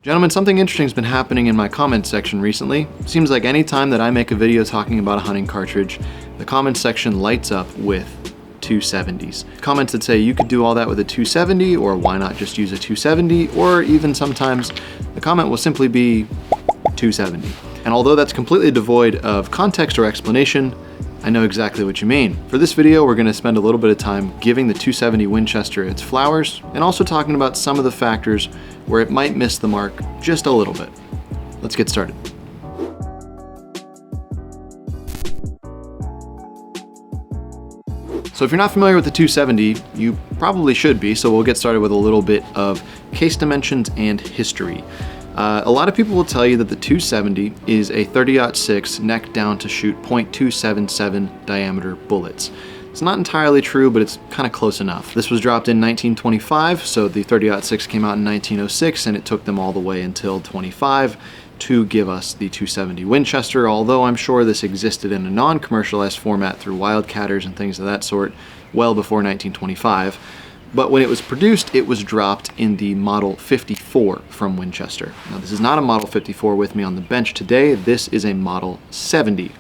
Gentlemen, something interesting has been happening in my comments section recently. Seems like any time that I make a video talking about a hunting cartridge, the comments section lights up with 270s. Comments that say you could do all that with a 270, or why not just use a 270, or even sometimes the comment will simply be 270. And although that's completely devoid of context or explanation, I know exactly what you mean. For this video, we're gonna spend a little bit of time giving the 270 Winchester its flowers, and also talking about some of the factors where it might miss the mark just a little bit. Let's get started. So if you're not familiar with the 270, you probably should be, so we'll get started with a little bit of case dimensions and history. A lot of people will tell you that the 270 is a 30-06 neck down to shoot .277 diameter bullets. It's not entirely true, but it's kind of close enough. This was dropped in 1925, so the 30-06 came out in 1906, and it took them all the way until 25 to give us the 270 Winchester, although I'm sure this existed in a non-commercialized format through wildcatters and things of that sort well before 1925. But when it was produced, it was dropped in the Model 54 from Winchester. Now, this is not a Model 54 with me on the bench today. This is a Model 70.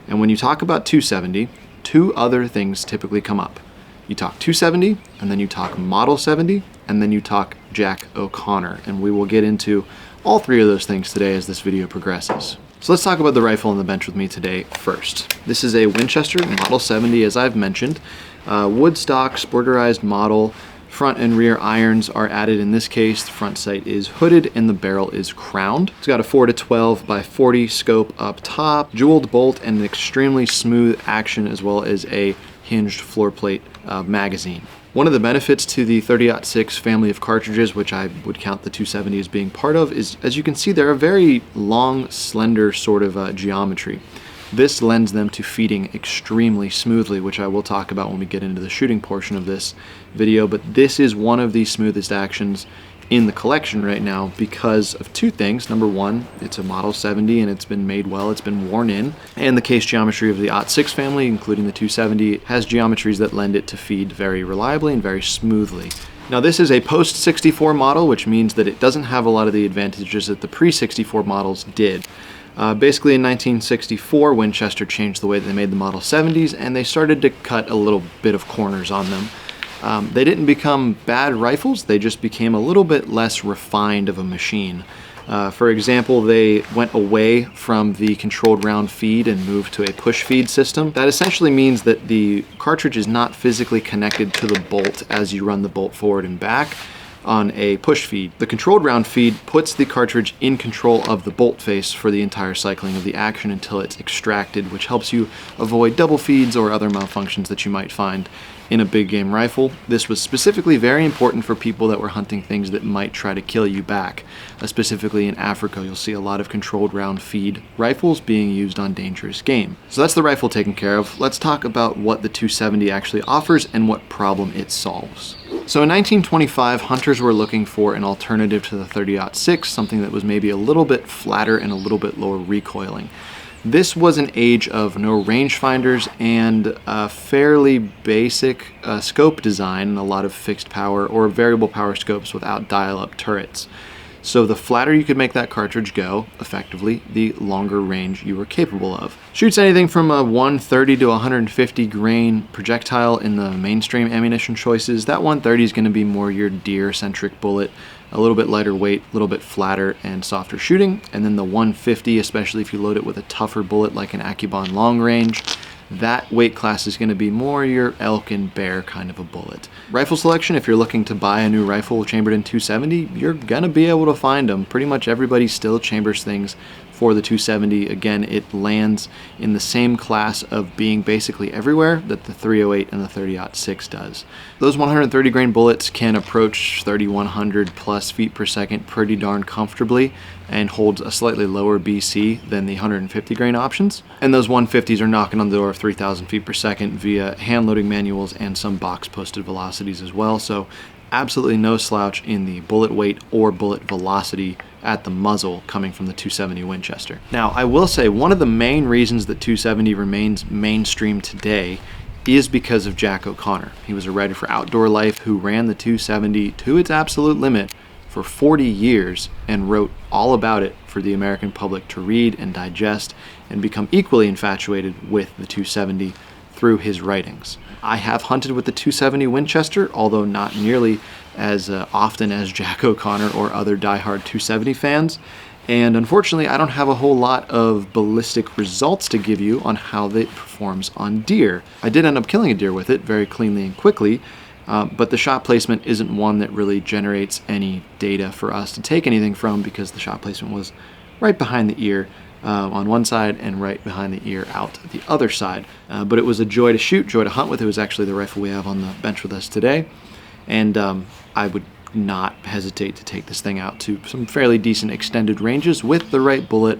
And when you talk about 270, two other things typically come up. You talk 270, and then you talk Model 70, and then you talk Jack O'Connor. And we will get into all three of those things today as this video progresses. So let's talk about the rifle on the bench with me today first. This is a Winchester Model 70, as I've mentioned. Wood stock, sporterized model. Front and rear irons are added in this case. The front sight is hooded and the barrel is crowned. It's got a 4-12 by 40 scope up top, jeweled bolt, and an extremely smooth action, as well as a hinged floor plate magazine. One of the benefits to the 30-06 family of cartridges, which I would count the 270 as being part of, is, as you can see, they're a very long, slender sort of geometry. This lends them to feeding extremely smoothly, which I will talk about when we get into the shooting portion of this video, but this is one of the smoothest actions in the collection right now because of two things. Number one, it's a Model 70 and it's been made well, it's been worn in, and the case geometry of the .06 family, including the 270, has geometries that lend it to feed very reliably and very smoothly. Now, this is a post-64 model, which means that it doesn't have a lot of the advantages that the pre-64 models did. Basically, in 1964, Winchester changed the way that they made the Model 70s, and they started to cut a little bit of corners on them. They didn't become bad rifles, they just became a little bit less refined of a machine. For example, they went away from the controlled round feed and moved to a push feed system. That essentially means that the cartridge is not physically connected to the bolt as you run the bolt forward and back on a push feed. The controlled round feed puts the cartridge in control of the bolt face for the entire cycling of the action until it's extracted, which helps you avoid double feeds or other malfunctions that you might find in a big game rifle. This was specifically very important for people that were hunting things that might try to kill you back. Specifically in Africa, you'll see a lot of controlled round feed rifles being used on dangerous game. So that's the rifle taken care of. Let's talk about what the 270 actually offers and what problem it solves. So in 1925, hunters were looking for an alternative to the 30-06, something that was maybe a little bit flatter and a little bit lower recoiling. This was an age of no rangefinders and a fairly basic scope design and a lot of fixed power or variable power scopes without dial-up turrets. So the flatter you could make that cartridge go, effectively, the longer range you were capable of. Shoots anything from a 130 to 150 grain projectile in the mainstream ammunition choices. That 130 is going to be more your deer-centric bullet, a little bit lighter weight, a little bit flatter and softer shooting. And then the 150, especially if you load it with a tougher bullet like an Accubon long range, that weight class is going to be more your elk and bear kind of a bullet. Rifle selection, if you're looking to buy a new rifle chambered in 270, you're going to be able to find them. Pretty much everybody still chambers things for the 270. Again, it lands in the same class of being basically everywhere that the 308 and the 30-06 does. Those 130 grain bullets can approach 3,100 plus feet per second pretty darn comfortably and holds a slightly lower BC than the 150 grain options. And those 150s are knocking on the door of 3,000 feet per second via hand loading manuals and some box posted velocities as well. So absolutely no slouch in the bullet weight or bullet velocity at the muzzle coming from the 270 Winchester. Now, I will say one of the main reasons that 270 remains mainstream today is because of Jack O'Connor. He was a writer for Outdoor Life who ran the 270 to its absolute limit for 40 years and wrote all about it for the American public to read and digest and become equally infatuated with the 270 through his writings. I have hunted with the 270 Winchester, although not nearly as often as Jack O'Connor or other diehard 270 fans. And unfortunately, I don't have a whole lot of ballistic results to give you on how it performs on deer. I did end up killing a deer with it very cleanly and quickly, but the shot placement isn't one that really generates any data for us to take anything from, because the shot placement was right behind the ear on one side and right behind the ear out the other side. But it was a joy to shoot, joy to hunt with. It was actually the rifle we have on the bench with us today. And I would not hesitate to take this thing out to some fairly decent extended ranges with the right bullet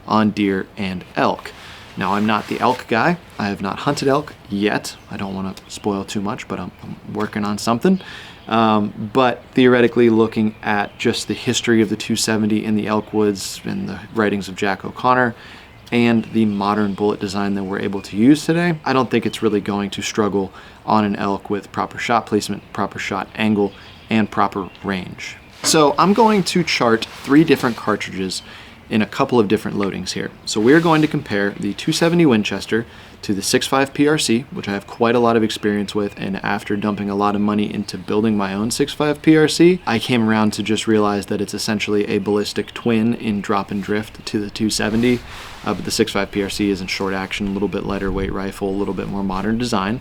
on deer and elk. Now, I'm not the elk guy. I have not hunted elk yet. I don't want to spoil too much, but I'm working on something. But theoretically, looking at just the history of the 270 in the elk woods and the writings of Jack O'Connor and the modern bullet design that we're able to use today, I don't think it's really going to struggle on an elk with proper shot placement, proper shot angle, and proper range. So I'm going to chart 3 different cartridges in a couple of different loadings here. So we're going to compare the 270 Winchester to the 6.5 PRC, which I have quite a lot of experience with, and after dumping a lot of money into building my own 6.5 PRC, I came around to just realize that it's essentially a ballistic twin in drop and drift to the 270, but the 6.5 PRC is in short action, a little bit lighter weight rifle, a little bit more modern design,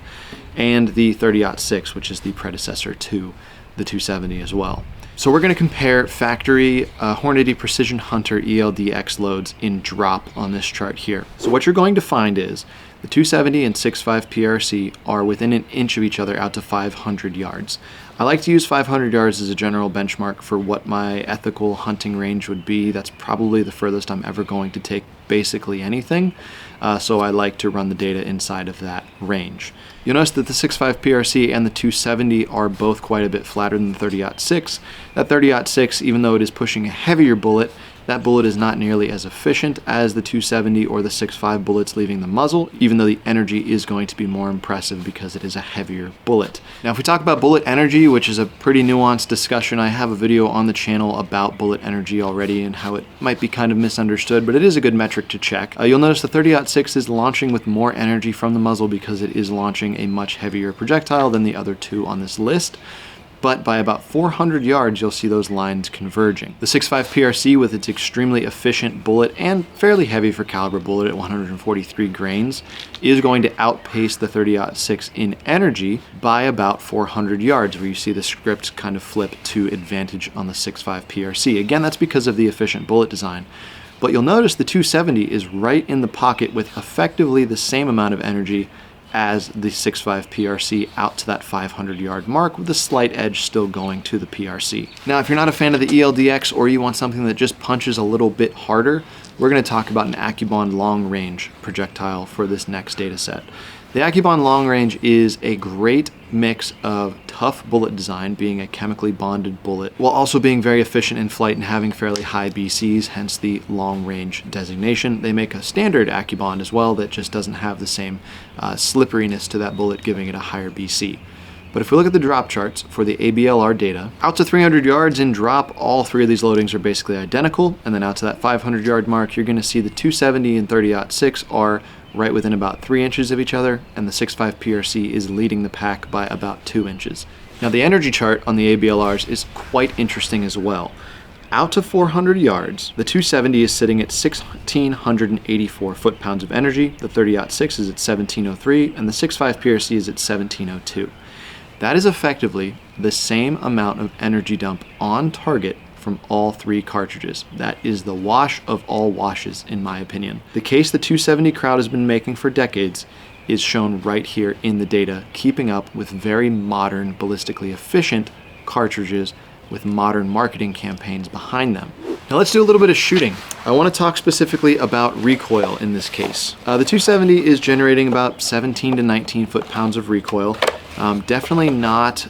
and the 30-06, which is the predecessor to the 270 as well. So we're going to compare factory Hornady Precision Hunter ELDX loads in drop on this chart here. So what you're going to find is the 270 and 6.5 PRC are within an inch of each other out to 500 yards. I like to use 500 yards as a general benchmark for what my ethical hunting range would be. That's probably the furthest I'm ever going to take basically anything. So I like to run the data inside of that range. You'll notice that the 6.5 PRC and the 270 are both quite a bit flatter than the 30-06. That 30-06, even though it is pushing a heavier bullet, that bullet is not nearly as efficient as the 270 or the 6.5 bullets leaving the muzzle, even though the energy is going to be more impressive because it is a heavier bullet. Now, if we talk about bullet energy, which is a pretty nuanced discussion, I have a video on the channel about bullet energy already and how it might be kind of misunderstood, but it is a good metric to check. You'll notice the 30-06 is launching with more energy from the muzzle because it is launching a much heavier projectile than the other two on this list. But by about 400 yards, you'll see those lines converging. The 6.5 PRC, with its extremely efficient bullet and fairly heavy for caliber bullet at 143 grains, is going to outpace the 30-06 in energy by about 400 yards, where you see the script kind of flip to advantage on the 6.5 PRC. Again, that's because of the efficient bullet design. But you'll notice the 270 is right in the pocket with effectively the same amount of energy as the 6.5 PRC out to that 500 yard mark, with a slight edge still going to the PRC. Now, if you're not a fan of the ELDX or you want something that just punches a little bit harder, we're going to talk about an AccuBond long range projectile for this next data set. The AccuBond long range is a great mix of tough bullet design, being a chemically bonded bullet, while also being very efficient in flight and having fairly high BCs, hence the long range designation. They make a standard AccuBond as well that just doesn't have the same slipperiness to that bullet, giving it a higher BC. But if we look at the drop charts for the ABLR data, out to 300 yards in drop, all 3 of these loadings are basically identical, and then out to that 500 yard mark, you're going to see the 270 and 30-06 are right within about 3 inches of each other, and the 6.5 PRC is leading the pack by about 2 inches. Now, the energy chart on the ABLRs is quite interesting as well. Out to 400 yards, the 270 is sitting at 1,684 foot-pounds of energy, the 30-06 is at 1,703, and the 6.5 PRC is at 1,702. That is effectively the same amount of energy dump on target from all 3 cartridges. That is the wash of all washes, in my opinion. The case the 270 crowd has been making for decades is shown right here in the data, keeping up with very modern, ballistically efficient cartridges with modern marketing campaigns behind them. Now let's do a little bit of shooting. I want to talk specifically about recoil in this case. The 270 is generating about 17 to 19 foot-pounds of recoil. Definitely not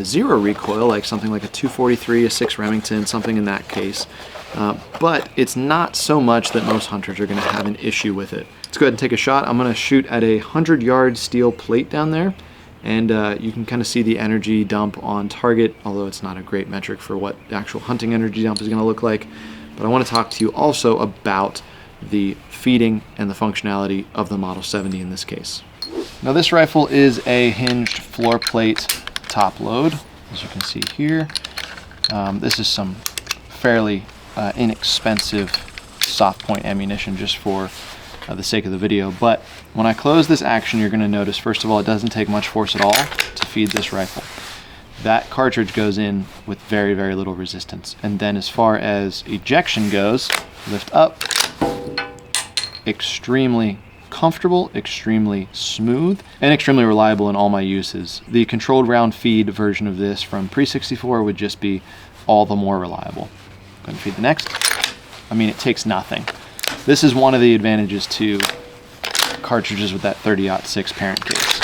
zero recoil like something like a 243, a 6 Remington, something in that case. But it's not so much that most hunters are going to have an issue with it. Let's go ahead and take a shot. I'm going to shoot at a 100-yard steel plate down there. And you can kind of see the energy dump on target, although it's not a great metric for what the actual hunting energy dump is going to look like. But I want to talk to you also about the feeding and the functionality of the Model 70 in this case. Now this rifle is a hinged floor plate top load, as you can see here. This is some fairly inexpensive soft point ammunition just for the sake of the video, but when I close this action, you're going to notice, first of all, it doesn't take much force at all to feed this rifle. That cartridge goes in with very, very little resistance. And then as far as ejection goes, lift up, extremely comfortable, extremely smooth, and extremely reliable in all my uses. The controlled round feed version of this from Pre-64 would just be all the more reliable. Go ahead and feed the next. I mean, it takes nothing. This is one of the advantages to cartridges with that 30-06 parent case.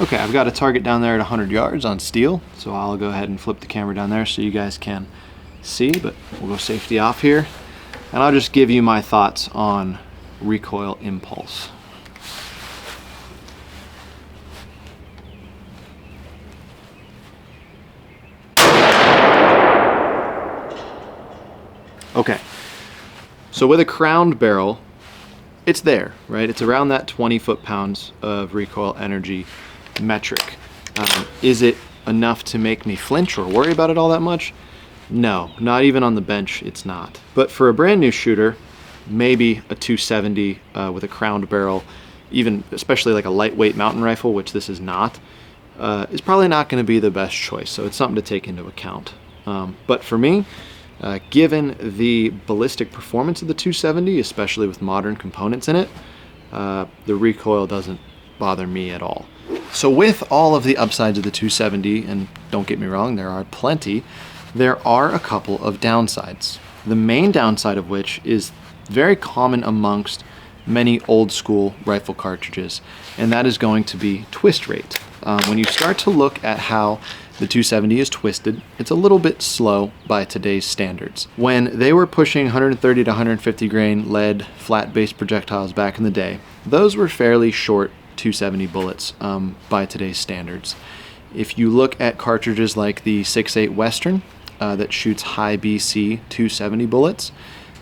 Okay, I've got a target down there at 100 yards on steel, so I'll go ahead and flip the camera down there so you guys can see, but we'll go safety off here. And I'll just give you my thoughts on recoil impulse. Okay, so with a crowned barrel, it's there, right? It's around that 20 foot-pounds of recoil energy metric. Is it enough to make me flinch or worry about it all that much? No, not even on the bench, it's not. But for a brand new shooter, maybe a 270 with a crowned barrel, even especially like a lightweight mountain rifle, which this is not, is probably not going to be the best choice. So it's something to take into account. But for me, given the ballistic performance of the 270, especially with modern components in it, the recoil doesn't bother me at all. So with all of the upsides of the 270, and don't get me wrong, there are plenty, there are a couple of downsides. The main downside of which is very common amongst many old school rifle cartridges, and that is going to be twist rate. When you start to look at how the 270 is twisted, it's a little bit slow by today's standards. When they were pushing 130 to 150 grain lead flat base projectiles back in the day, those were fairly short 270 bullets by today's standards. If you look at cartridges like the 6.8 Western that shoots high BC 270 bullets,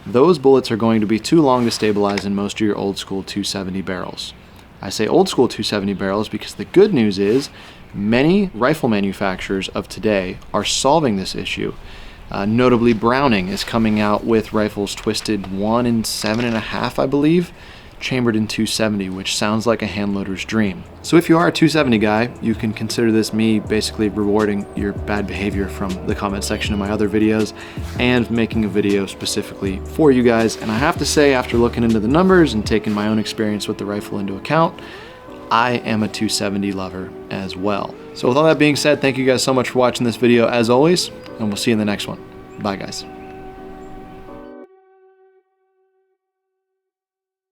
those bullets are going to be too long to stabilize in most of your old school 270 barrels. I say old school 270 barrels because the good news is many rifle manufacturers of today are solving this issue. Notably, Browning is coming out with rifles twisted 1 7.5, I believe, chambered in 270, which sounds like a handloader's dream. So if you are a 270 guy, you can consider this me basically rewarding your bad behavior from the comment section of my other videos and making a video specifically for you guys. And I have to say, after looking into the numbers and taking my own experience with the rifle into account, I am a 270 lover as well. So with all that being said, thank you guys so much for watching this video as always, and we'll see you in the next one. Bye guys.